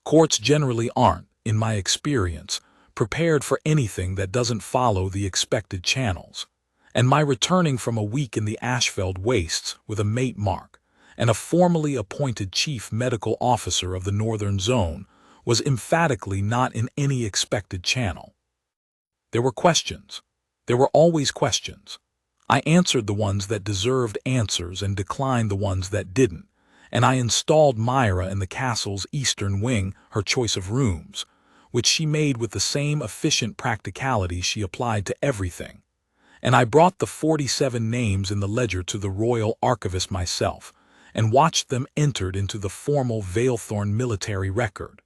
Courts generally aren't, in my experience, prepared for anything that doesn't follow the expected channels, and my returning from a week in the Ashfield wastes with a mate mark and a formally appointed chief medical officer of the Northern Zone was emphatically not in any expected channel. There were questions. There were always questions. I answered the ones that deserved answers and declined the ones that didn't, and I installed Myra in the castle's eastern wing, her choice of rooms, which she made with the same efficient practicality she applied to everything. And I brought the 47 names in the ledger to the royal archivist myself, and watched them entered into the formal Valethorn military record.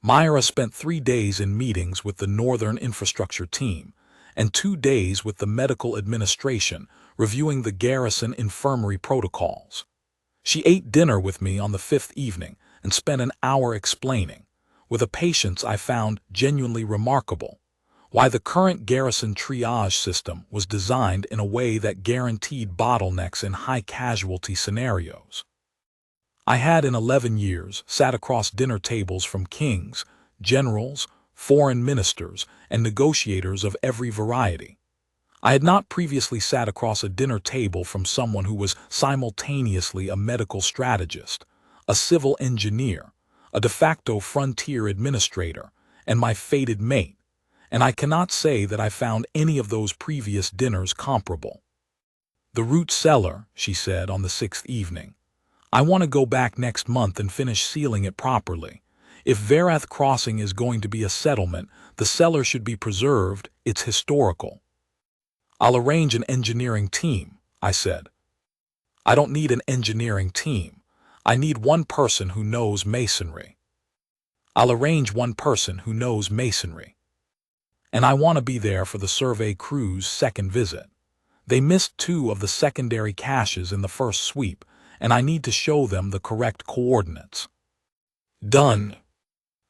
Myra spent 3 days in meetings with the Northern Infrastructure team, and 2 days with the medical administration, reviewing the garrison infirmary protocols. She ate dinner with me on the 5th evening and spent an hour explaining, with a patience I found genuinely remarkable, why the current garrison triage system was designed in a way that guaranteed bottlenecks in high-casualty scenarios. I had in 11 years sat across dinner tables from kings, generals, foreign ministers, and negotiators of every variety. I had not previously sat across a dinner table from someone who was simultaneously a medical strategist, a civil engineer, a de facto frontier administrator, and my fated mate, and I cannot say that I found any of those previous dinners comparable. "The root cellar," she said on the 6th evening. "I want to go back next month and finish sealing it properly. If Varath Crossing is going to be a settlement, the cellar should be preserved. It's historical." "I'll arrange an engineering team," I said. "I don't need an engineering team. I need one person who knows masonry." "I'll arrange one person who knows masonry. And I want to be there for the survey crew's second visit. They missed 2 of the secondary caches in the first sweep, and I need to show them the correct coordinates." "Done."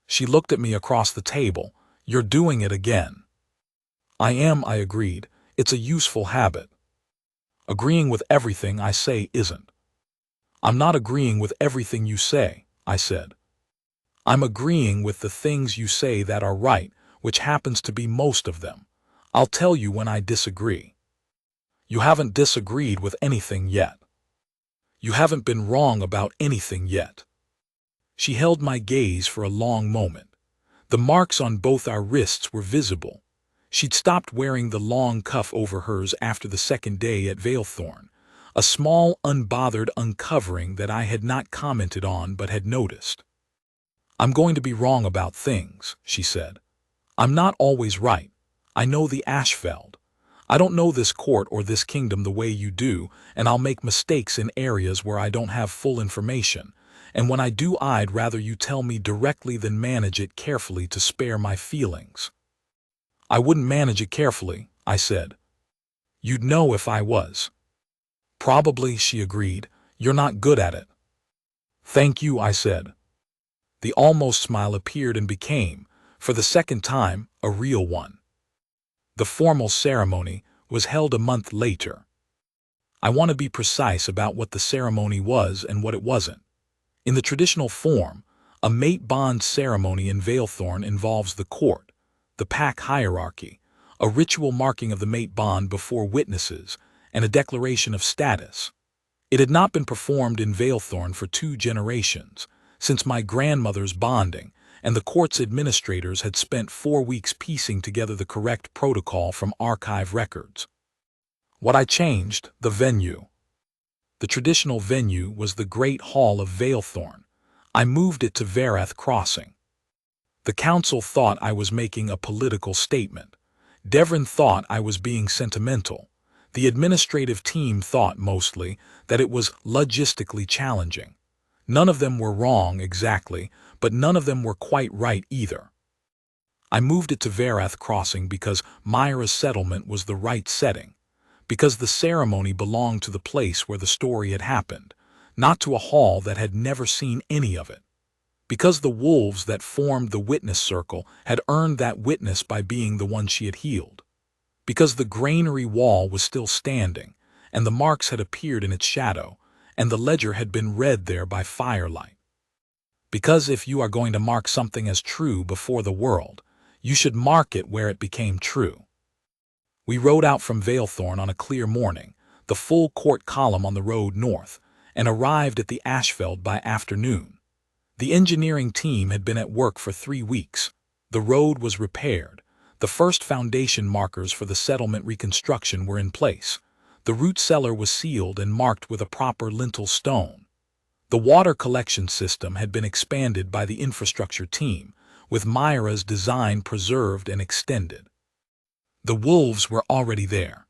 She looked at me across the table. "You're doing it again." "I am," I agreed. "It's a useful habit." "Agreeing with everything I say isn't." "I'm not agreeing with everything you say," I said. "I'm agreeing with the things you say that are right, which happens to be most of them. I'll tell you when I disagree." "You haven't disagreed with anything yet. You haven't been wrong about anything yet." She held my gaze for a long moment. The marks on both our wrists were visible. She'd stopped wearing the long cuff over hers after the second day at Valethorn, a small, unbothered uncovering that I had not commented on but had noticed. "I'm going to be wrong about things," she said. "I'm not always right. I know the Ashfeld. I don't know this court or this kingdom the way you do, and I'll make mistakes in areas where I don't have full information. And when I do, I'd rather you tell me directly than manage it carefully to spare my feelings." "I wouldn't manage it carefully," I said. "You'd know if I was." "Probably," she agreed. "You're not good at it." "Thank you," I said. The almost smile appeared and became, for the second time, a real one. The formal ceremony was held a month later. I want to be precise about what the ceremony was and what it wasn't. In the traditional form, a mate bond ceremony in Valethorn involves the court, the pack hierarchy, a ritual marking of the mate bond before witnesses, and a declaration of status. It had not been performed in Valethorn for 2 generations, since my grandmother's bonding, and the court's administrators had spent 4 weeks piecing together the correct protocol from archive records. What I changed, the venue. The traditional venue was the Great Hall of Valethorn. I moved it to Varath Crossing. The council thought I was making a political statement. Devrin thought I was being sentimental. The administrative team thought mostly that it was logistically challenging. None of them were wrong exactly, but none of them were quite right either. I moved it to Varath Crossing because Myra's settlement was the right setting, because the ceremony belonged to the place where the story had happened, not to a hall that had never seen any of it, because the wolves that formed the witness circle had earned that witness by being the one she had healed, because the granary wall was still standing, and the marks had appeared in its shadow, and the ledger had been read there by firelight. Because if you are going to mark something as true before the world, you should mark it where it became true. We rode out from Valethorn on a clear morning, the full court column on the road north, and arrived at the Ashfeld by afternoon. The engineering team had been at work for 3 weeks. The road was repaired. The first foundation markers for the settlement reconstruction were in place. The root cellar was sealed and marked with a proper lintel stone. The water collection system had been expanded by the infrastructure team, with Myra's design preserved and extended. The wolves were already there.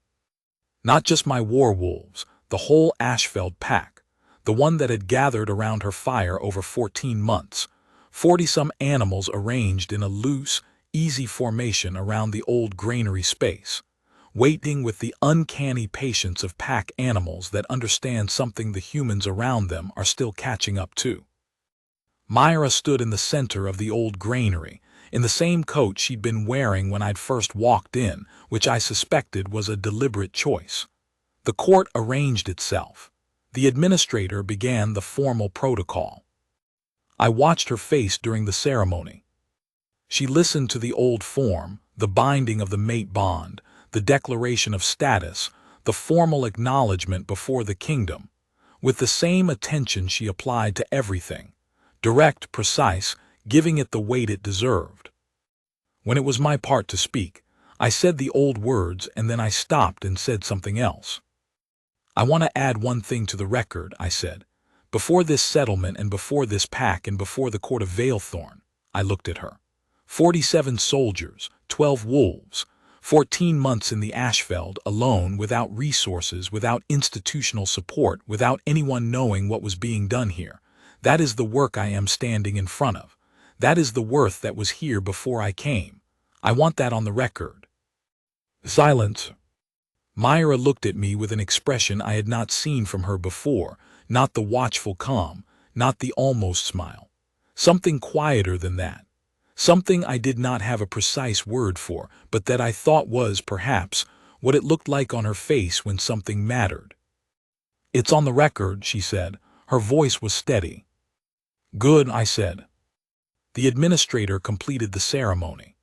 Not just my war wolves, the whole Ashfeld pack, the one that had gathered around her fire over 14 months, 40-some animals arranged in a loose, easy formation around the old granary space, waiting with the uncanny patience of pack animals that understand something the humans around them are still catching up to. Myra stood in the center of the old granary, in the same coat she'd been wearing when I'd first walked in, which I suspected was a deliberate choice. The court arranged itself. The administrator began the formal protocol. I watched her face during the ceremony. She listened to the old form, the binding of the mate bond, the declaration of status, the formal acknowledgement before the kingdom, with the same attention she applied to everything, direct, precise, giving it the weight it deserved. When it was my part to speak, I said the old words and then I stopped and said something else. "I want to add one thing to the record," I said. "Before this settlement and before this pack and before the court of Valethorn," I looked at her, 47 soldiers, 12 wolves, 14 months in the Ashfeld, alone, without resources, without institutional support, without anyone knowing what was being done here. That is the work I am standing in front of. That is the worth that was here before I came. I want that on the record." Silence. Myra looked at me with an expression I had not seen from her before, not the watchful calm, not the almost smile. Something quieter than that. Something I did not have a precise word for, but that I thought was, perhaps, what it looked like on her face when something mattered. "It's on the record," she said. Her voice was steady. "Good," I said. The administrator completed the ceremony.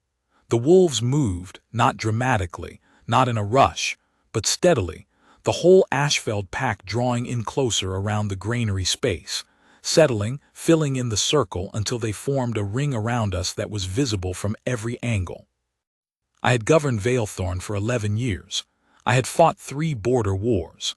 The wolves moved, not dramatically, not in a rush, but steadily, the whole Ashfeld pack drawing in closer around the granary space, settling, filling in the circle until they formed a ring around us that was visible from every angle. I had governed Valethorn for 11 years. I had fought 3 border wars.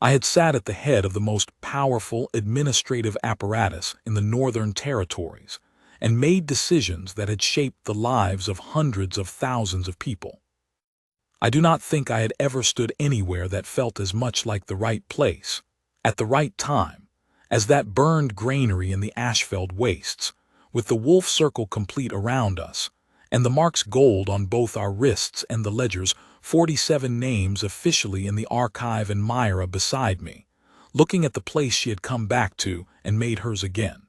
I had sat at the head of the most powerful administrative apparatus in the Northern Territories and made decisions that had shaped the lives of hundreds of thousands of people. I do not think I had ever stood anywhere that felt as much like the right place, at the right time, as that burned granary in the Ashfeld wastes, with the wolf circle complete around us, and the marks gold on both our wrists and the ledger's 47 names officially in the archive, and Myra beside me, looking at the place she had come back to and made hers again.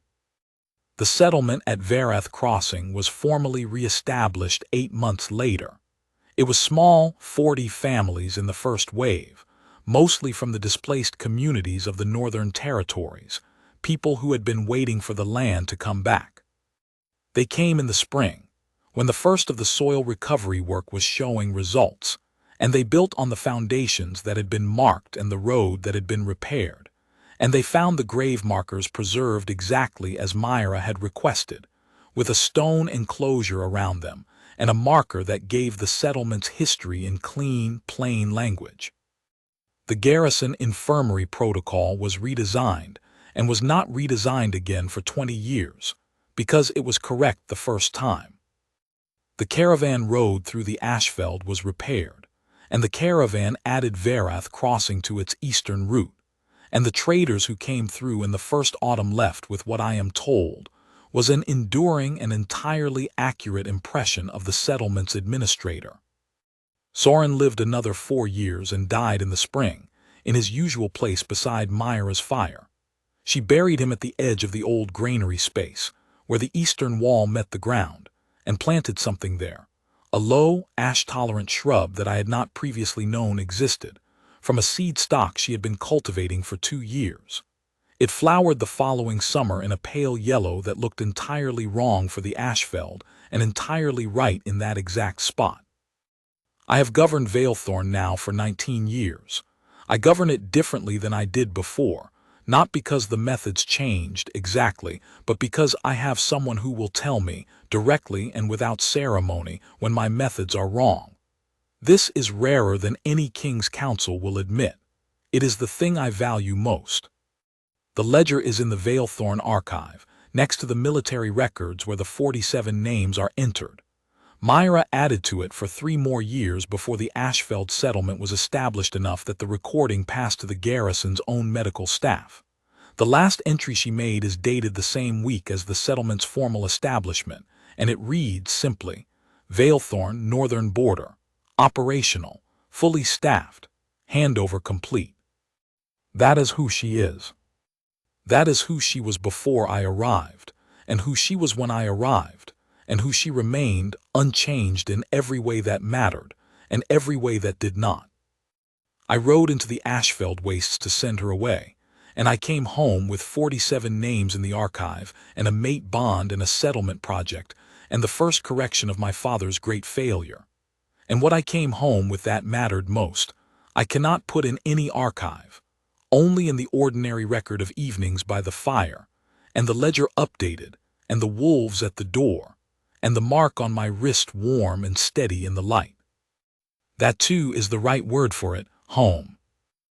The settlement at Varath Crossing was formally re-established 8 months later. It was small, 40 families in the first wave, mostly from the displaced communities of the Northern Territories, people who had been waiting for the land to come back. They came in the spring, when the first of the soil recovery work was showing results, and they built on the foundations that had been marked and the road that had been repaired, and they found the grave markers preserved exactly as Myra had requested, with a stone enclosure around them and a marker that gave the settlement's history in clean, plain language. The garrison infirmary protocol was redesigned and was not redesigned again for 20 years, because it was correct the first time. The caravan road through the Ashfeld was repaired, and the caravan added Varath Crossing to its eastern route, and the traders who came through in the first autumn left with what I am told was an enduring and entirely accurate impression of the settlement's administrator. Soren lived another 4 years and died in the spring, in his usual place beside Myra's fire. She buried him at the edge of the old granary space, where the eastern wall met the ground, and planted something there, a low, ash-tolerant shrub that I had not previously known existed, from a seed stock she had been cultivating for 2 years. It flowered the following summer in a pale yellow that looked entirely wrong for the Ashfeld and entirely right in that exact spot. I have governed Valethorn now for 19 years. I govern it differently than I did before, not because the methods changed exactly, but because I have someone who will tell me, directly and without ceremony, when my methods are wrong. This is rarer than any king's council will admit. It is the thing I value most. The ledger is in the Valethorn archive, next to the military records where the 47 names are entered. Myra added to it for 3 more years before the Ashfeld settlement was established enough that the recording passed to the garrison's own medical staff. The last entry she made is dated the same week as the settlement's formal establishment, and it reads simply, Valethorn Northern Border, operational, fully staffed, handover complete. That is who she is. That is who she was before I arrived, and who she was when I arrived, and who she remained unchanged in every way that mattered and every way that did not. I rode into the Ashfeld wastes to send her away, and I came home with 47 names in the archive and a mate bond and a settlement project and the first correction of my father's great failure. And what I came home with that mattered most, I cannot put in any archive, only in the ordinary record of evenings by the fire, and the ledger updated, and the wolves at the door, and the mark on my wrist warm and steady in the light. That too is the right word for it, home.